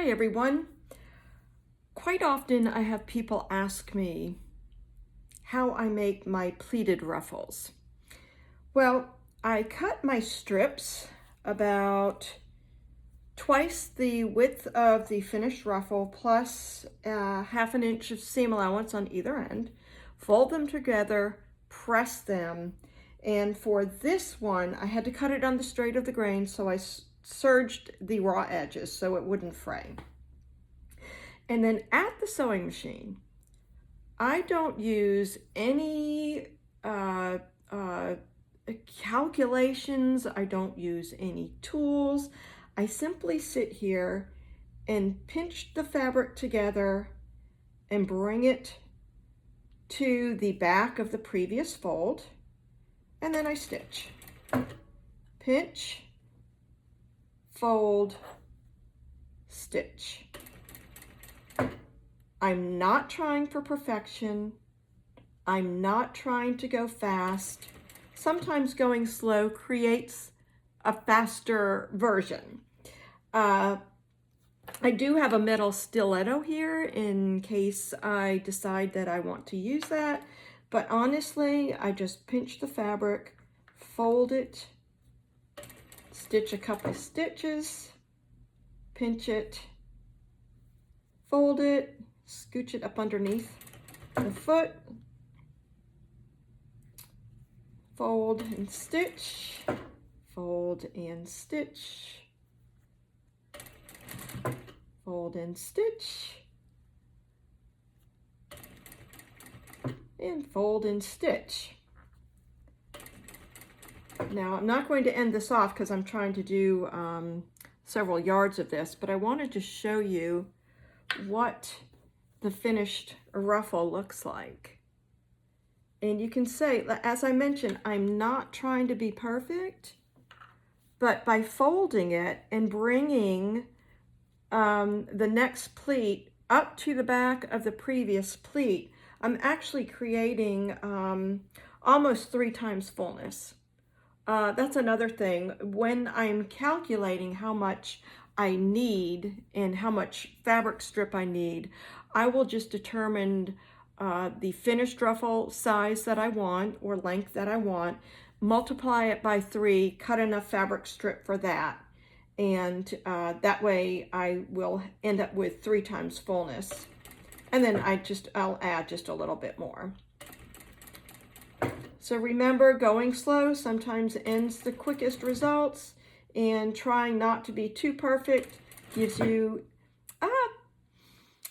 Hi everyone. Quite often I have people ask me how I make my pleated ruffles. Well, I cut my strips about twice the width of the finished ruffle plus half an inch of seam allowance on either end, fold them together, press them, and for this one I had to cut it on the straight of the grain, so I serged the raw edges so it wouldn't fray. And then at the sewing machine, I don't use any calculations. I don't use any tools. I simply sit here and pinch the fabric together and bring it to the back of the previous fold. And then I stitch. Pinch, fold, stitch. I'm not trying for perfection. I'm not trying to go fast. Sometimes going slow creates a faster version. I do have a metal stiletto here in case I decide that I want to use that. But honestly, I just pinch the fabric, fold it, stitch a couple stitches, pinch it, fold it, scooch it up underneath the foot, fold and stitch, fold and stitch, fold and stitch, and fold and stitch. Now I'm not going to end this off because I'm trying to do several yards of this, but I wanted to show you what the finished ruffle looks like. And you can say, as I mentioned, I'm not trying to be perfect, but by folding it and bringing the next pleat up to the back of the previous pleat, I'm actually creating almost 3 times fullness. That's another thing. When I'm calculating how much I need and how much fabric strip I need, I will just determine the finished ruffle size that I want or length that I want, multiply it by 3, cut enough fabric strip for that, and that way I will end up with 3 times fullness. And then I'll add just a little bit more. So remember, going slow sometimes ends the quickest results, and trying not to be too perfect gives you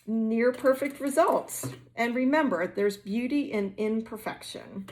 near perfect results. And remember, there's beauty in imperfection.